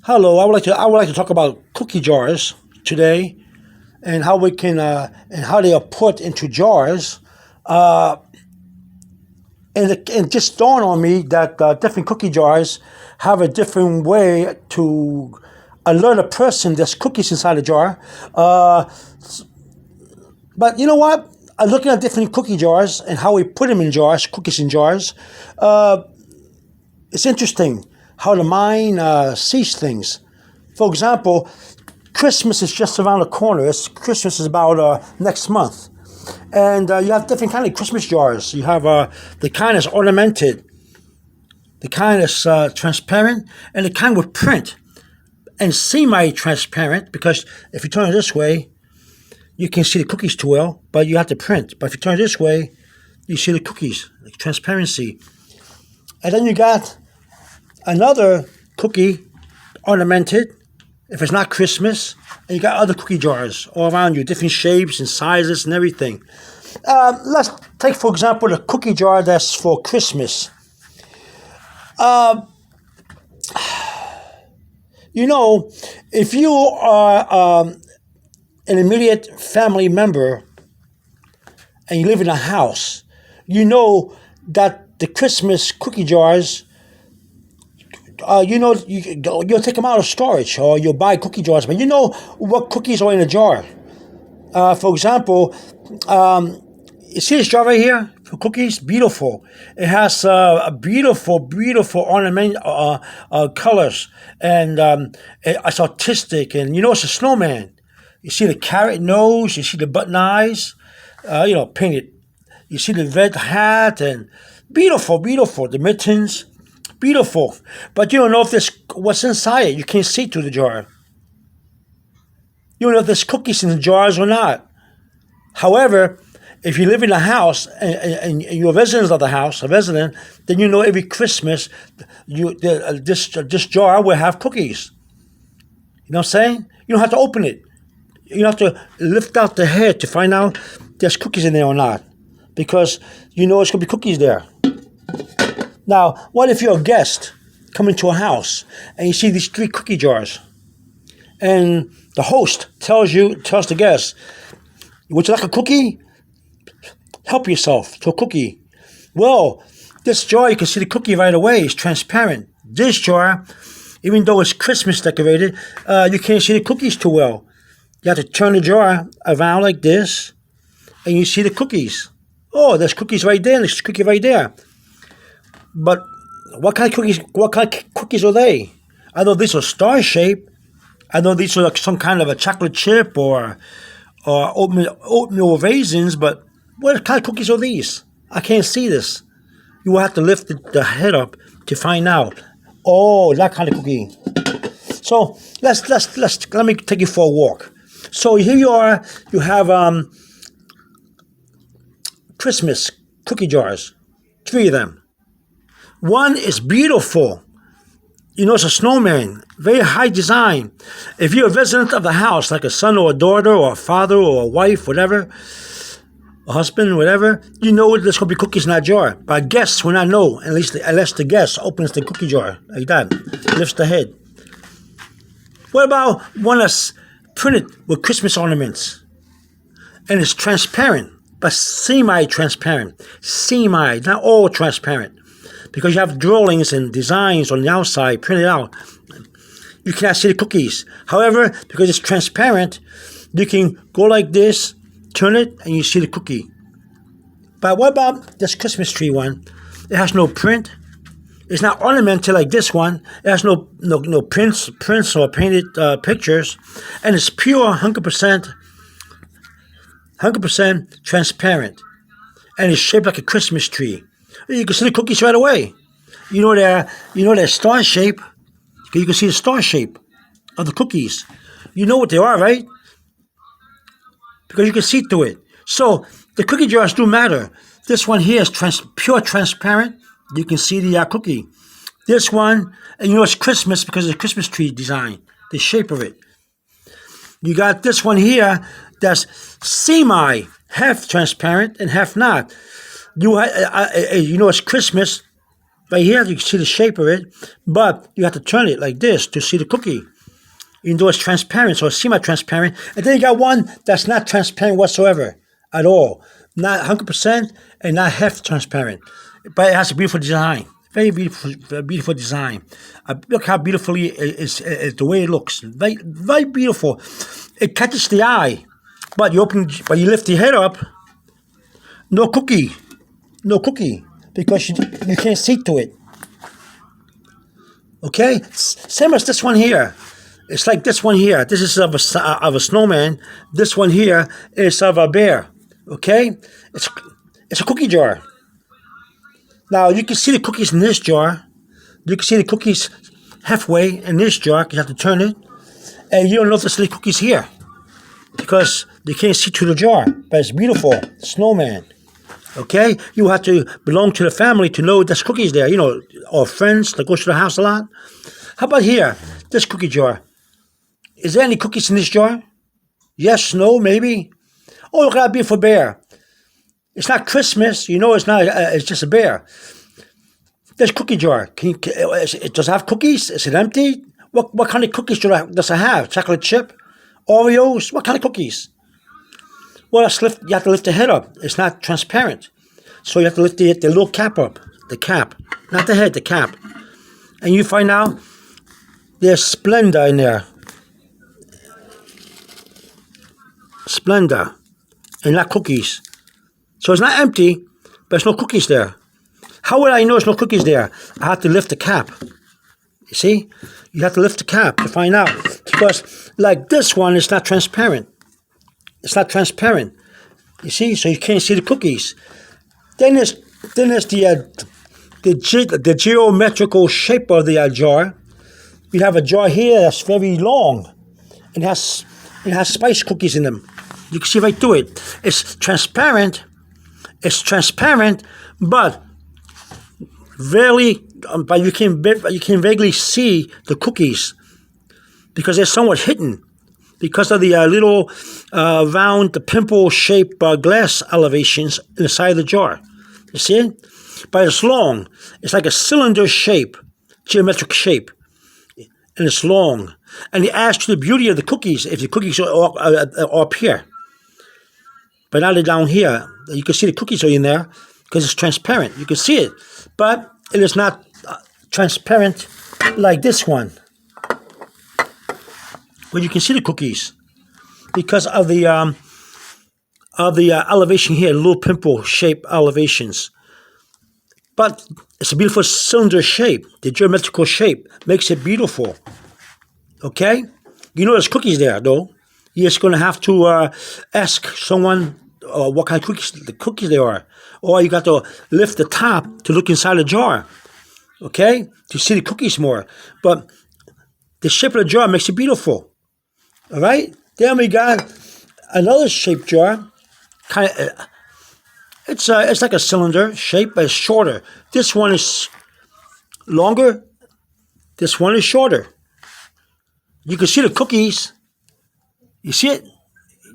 Hello, I would like to talk about cookie jars today and how we can and how they are put into jars. Uh, and it just dawned on me that different cookie jars have a different way to alert a person there's cookies inside the jar. Uh, but you know what? Looking at different cookie jars and how we put them in jars, cookies in jars, uh, it's interesting how the mind sees things. For example, Christmas is just around the corner. Christmas is about next month, and you have different kind of Christmas jars. You have the kind that's ornamented, the kind that's transparent, and the kind with print, and semi-transparent. Because if you turn it this way, you can see the cookies too well, but you have to print. But if you turn it this way, you see the cookies, the transparency. And then you got another cookie ornamented, if it's not Christmas, and you got other cookie jars all around you, different shapes and sizes and everything. Let's take, for example, the cookie jar that's for Christmas. Uh, you know, if you are an immediate family member and you live in a house, you know that the Christmas cookie jars, you'll take them out of storage or you'll buy cookie jars, but you know what cookies are in a jar. For example, you see this jar right here for cookies? Beautiful. It has a beautiful ornament colors, and it's artistic, and you know it's a snowman. You see the carrot nose, you see the button eyes, painted. You see the red hat, and beautiful, the mittens. Beautiful, but you don't know if there's what's inside it. You can't see through the jar. You don't know if there's cookies in the jars or not. However, if you live in a house and you're a resident of the house, then you know every Christmas this jar will have cookies. You know what I'm saying? You don't have to open it. You don't have to lift out the head to find out there's cookies in there or not, because you know it's going to be cookies there. Now, what if you're a guest coming to a house and you see these 3 cookie jars, and the host tells the guest, would you like a cookie? Help yourself to a cookie. Well, this jar, you can see the cookie right away. It's transparent. This jar, even though it's Christmas decorated, you can't see the cookies too well. You have to turn the jar around like this, and you see the cookies. Oh, there's cookies right there, and there's cookie right there. But what kind of cookies are they? I know these are star shaped. I know these are like some kind of a chocolate chip or oatmeal raisins. But what kind of cookies are these? I can't see this. You will have to lift the head up to find out. Oh, that kind of cookie. So let me take you for a walk. So here you are. You have Christmas cookie jars, 3 of them. One is beautiful. You know, it's a snowman, very high design. If you're a resident of the house, like a son or a daughter or a father or a wife, whatever, a husband, whatever, you know there's going to be cookies in that jar. But guests will not know, unless the guest opens the cookie jar like that, lifts the head. What about one that's printed with Christmas ornaments? And it's transparent, but semi-transparent. Semi, not all transparent. Because you have drawings and designs on the outside printed out. You cannot see the cookies. However, because it's transparent, you can go like this, turn it, and you see the cookie. But what about this Christmas tree one? It has no print. It's not ornamented like this one. It has no prints or painted pictures. And it's pure 100% transparent. And it's shaped like a Christmas tree. You can see the cookies right away. You know they're star shape. You can see the star shape of the cookies. You know what they are, right? Because you can see through it. So the cookie jars do matter. This one here is pure transparent. You can see the cookie. This one, and you know it's Christmas because of the Christmas tree design, the shape of it. You got this one here that's half transparent and half not. You know it's Christmas Right here, you can see the shape of it, but you have to turn it like this to see the cookie. Even though it's transparent, so it's semi-transparent. And then you got one that's not transparent whatsoever at all. Not 100% and not half transparent. But it has a beautiful design. Very beautiful design. Look how beautifully it's the way it looks. Very, very beautiful. It catches the eye. But you lift your head up, no cookie. No cookie. Because you can't see to it. Okay? Same as this one here. It's like this one here. This is of a snowman. This one here is of a bear. Okay? It's a cookie jar. Now, you can see the cookies in this jar. You can see the cookies halfway in this jar. You have to turn it. And you don't notice the cookies here. Because you can't see through the jar. But it's beautiful. Snowman. Okay? You have to belong to the family to know there's cookies there. You know, or friends that go to the house a lot. How about here? This cookie jar. Is there any cookies in this jar? Yes, no, maybe. Oh, look at that beautiful bear. It's not Christmas. You know it's not. It's just a bear. This cookie jar. Does it have cookies? Is it empty? What kind of cookies does it have? Chocolate chip? Oreos? What kind of cookies? Well, you have to lift the head up. It's not transparent. So you have to lift the little cap up. The cap. Not the head, the cap. And you find out there's Splenda in there. Splenda. And not cookies. So it's not empty, but there's no cookies there. How would I know there's no cookies there? I have to lift the cap. You see? You have to lift the cap to find out. Because like this one, it's not transparent. It's not transparent. You see? So you can't see the cookies. Then there's the geometrical shape of the jar. You have a jar here that's very long. It has spice cookies in them. You can see right through it. It's transparent. It's transparent, but you can vaguely see the cookies because they're somewhat hidden because of the little round, the pimple-shaped glass elevations in the side of the jar. You see it? But it's long. It's like a cylinder shape, geometric shape, and it's long. And it adds to the beauty of the cookies if the cookies are up here. But now they're down here. You can see the cookies are in there because it's transparent. You can see it. But it is not transparent like this one. Where you can see the cookies. Because of the elevation here, little pimple-shaped elevations. But it's a beautiful cylinder shape. The geometrical shape makes it beautiful. Okay? You know there's cookies there, though. You're just going to have to ask someone what kind of cookies they are. Or you got to lift the top to look inside the jar. Okay? To see the cookies more. But the shape of the jar makes it beautiful. All right? Then we got another shaped jar. It's like a cylinder shape, but it's shorter. This one is longer. This one is shorter. You can see the cookies. You see it?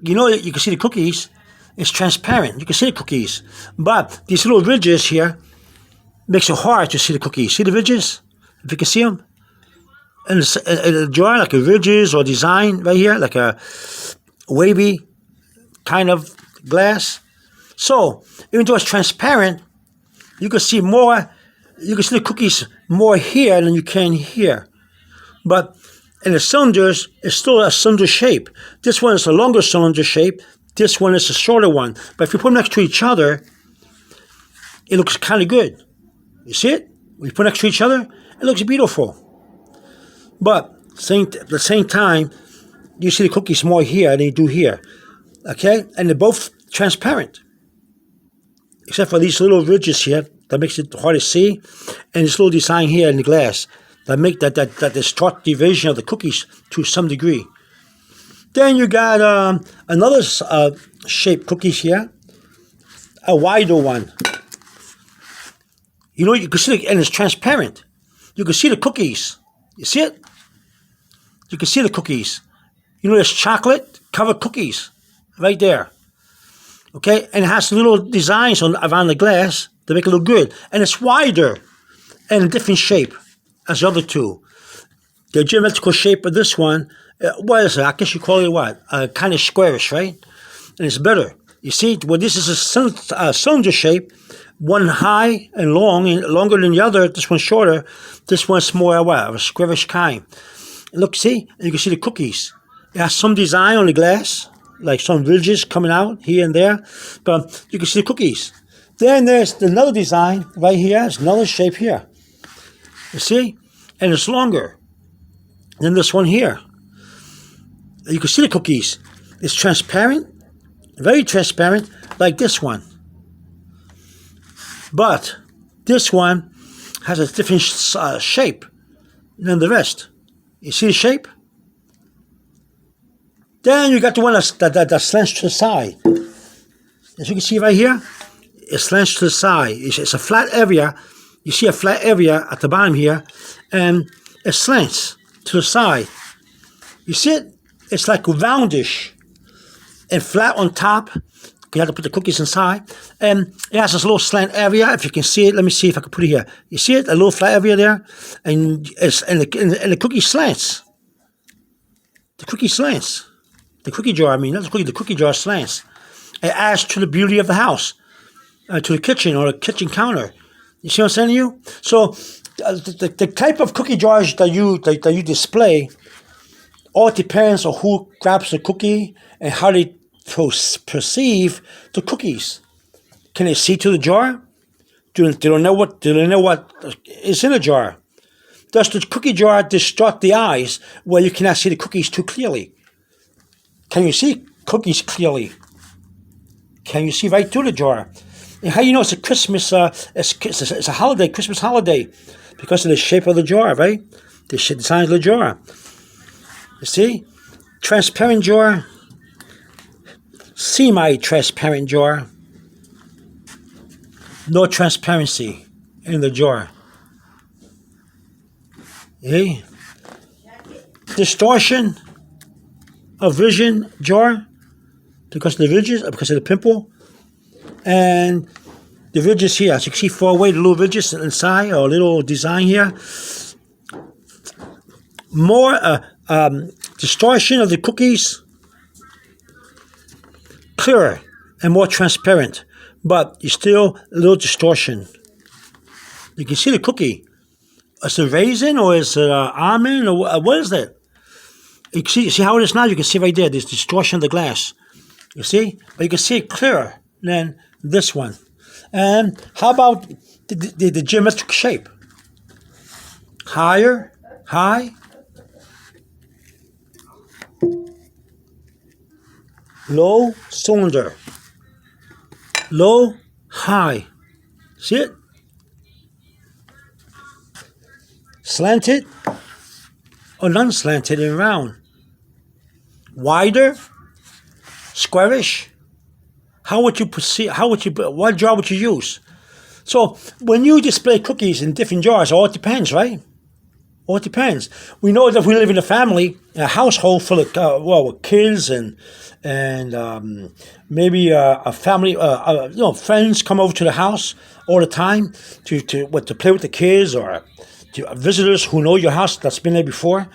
You know you can see the cookies. It's transparent. You can see the cookies. But these little ridges here makes it hard to see the cookies. See the ridges? If you can see them? And the jar, like a ridges or design right here, like a wavy kind of glass. So, even though it's transparent, you can see more, you can see the cookies more here than you can here. But in the cylinders, it's still a cylinder shape. This one is a longer cylinder shape. This one is a shorter one. But if you put them next to each other, it looks kind of good. You see it? When you put next to each other, it looks beautiful. But at the same time, you see the cookies more here than you do here. Okay? And they're both transparent. Except for these little ridges here that makes it hard to see. And this little design here in the glass that make that distort division of the cookies to some degree. Then you got another shaped cookies here. A wider one. You know, you can see it, and it's transparent. You can see the cookies. You see it? You can see the cookies. You know, there's chocolate covered cookies right there. Okay? And it has little designs around the glass to make it look good. And it's wider. and a different shape as the other two. The geometrical shape of this one, what is it? I guess you call it what? Kind of squarish, right? And it's better. You see, well, this is a cylinder shape, one high and long, and longer than the other. This one's shorter. This one's more of a squarish kind. And look, see, and you can see the cookies. It has some design on the glass, like some ridges coming out here and there, but you can see the cookies. Then there's another design right here. It's another shape here. You see, and it's longer than this one here. You can see the cookies. It's transparent, very transparent, like this one. But this one has a different shape than the rest. You see the shape? Then you got the one that slants to the side. As you can see right here, it slants to the side. It's a flat area. You see a flat area at the bottom here, and it slants to the side. You see it? It's like roundish and flat on top. You have to put the cookies inside. And it has this little slant area. If you can see it, let me see if I can put it here. You see it? A little flat area there? And the cookie slants. The cookie slants. The cookie jar, I mean, not the cookie jar slants. It adds to the beauty of the house, to the kitchen or the kitchen counter. You see what I'm saying to you? So the type of cookie jars that you display all depends on who grabs the cookie and how they perceive the cookies. Can they see to the jar? Do they know what is in the jar? Does the cookie jar distort the eyes where you cannot see the cookies too clearly? Can you see cookies clearly? Can you see right through the jar? And how you know it's a Christmas? It's a holiday, Christmas holiday, because of the shape of the jar, right? The design of the jar. You see, transparent jar, semi-transparent jar, no transparency in the jar. See? Distortion of vision jar because of the ridges, because of the pimple, and the ridges here. As you can see far away, the little ridges inside, or a little design here. More distortion of the cookies, clearer and more transparent, but you still a little distortion. You can see the cookie. Is it raisin or is it almond or what is that? You see how it is now? You can see right there, there's distortion of the glass. You see? But you can see it clearer than this one. And how about the geometric shape? Higher, high. Low, cylinder. Low, high. See it? Slanted or non-slanted and round. Wider, squarish. How would you perceive? What jar would you use? So when you display cookies in different jars, all depends, right? All depends. We know that if we live in a household full of with kids and maybe a family, friends come over to the house all the time to play with the kids, or to visitors who know your house that's been there before.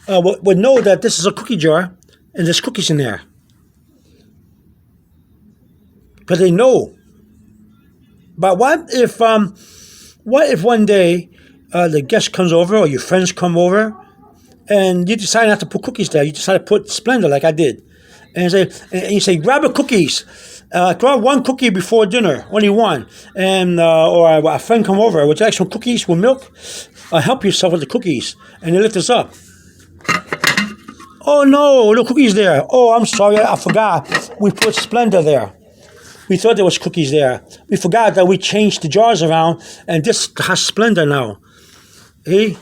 Would know that this is a cookie jar and there's cookies in there. Because they know. But what if one day the guest comes over or your friends come over and you decide not to put cookies there, you decide to put Splenda like I did. And you say, grab the cookies. Grab one cookie before dinner, only one. And or a friend come over, would you like some cookies with milk? Help yourself with the cookies. And they lift us up. Oh no, no cookies there. Oh, I'm sorry, I forgot. We put Splenda there. We thought there was cookies there. We forgot that we changed the jars around, and this has Splenda now. Hey,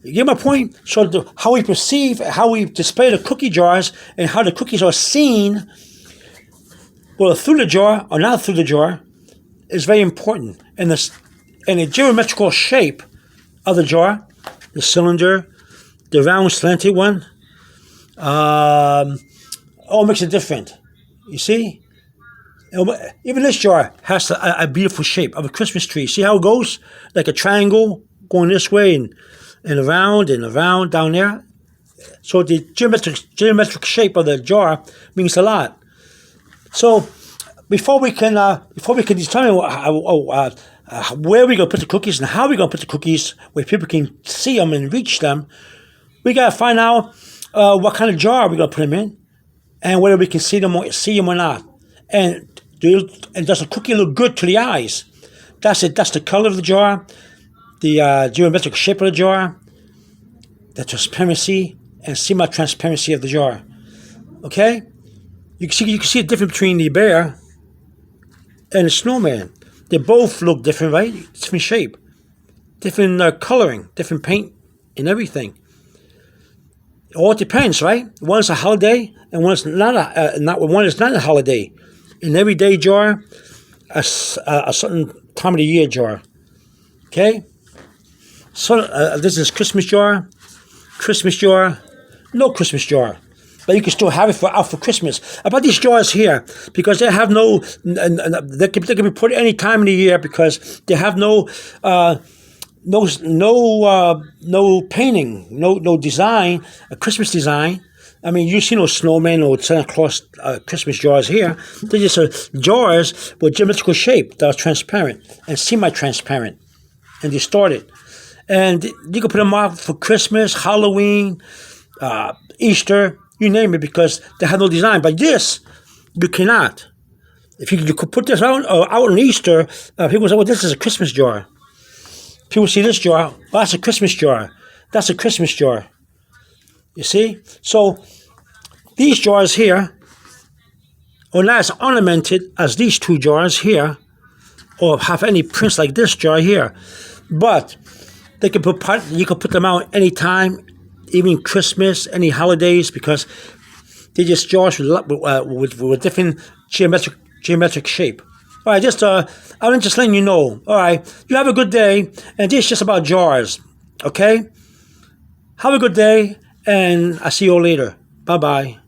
you get my point? So how we perceive, how we display the cookie jars, and how the cookies are seen, well, through the jar or not through the jar, is very important. And the geometrical shape of the jar, the cylinder, the round slanted one, all makes it different. You see? Even this jar has a beautiful shape of a Christmas tree. See how it goes? Like a triangle going this way and around down there. So the geometric shape of the jar means a lot. So before we can determine where we're gonna put the cookies and how we're gonna put the cookies where people can see them and reach them, we gotta find out what kind of jar we're gonna put them in, and whether we can see them or not. And does the cookie look good to the eyes? That's it. That's the color of the jar, the geometric shape of the jar, the transparency and semi-transparency of the jar. Okay, you can see the difference between the bear and the snowman. They both look different, right? Different shape, different coloring, different paint, and everything. It all depends, right? One's a holiday, and one's one is not a holiday. An everyday jar, a certain time of the year jar. Okay. So this is Christmas jar, no Christmas jar, but you can still have it out for Christmas. About these jars here, because they have they can be put any time of the year because they have no painting, no design, a Christmas design. I mean, you see no snowman or Santa Claus Christmas jars here. They're just jars with geometrical shape that are transparent and semi-transparent and distorted. And you can put them out for Christmas, Halloween, Easter, you name it, because they have no design. But this, you cannot. If you could put this out on Easter, people say, well, this is a Christmas jar. People see this jar, well, that's a Christmas jar. That's a Christmas jar. You see? So these jars here are not as ornamented as these two jars here, or have any prints like this jar here. But you can put them out anytime, even Christmas, any holidays, because they're just jars with different geometric shape. All right, I'm just letting you know. All right, you have a good day, and this is just about jars. Okay, have a good day. And I'll see you all later. Bye-bye.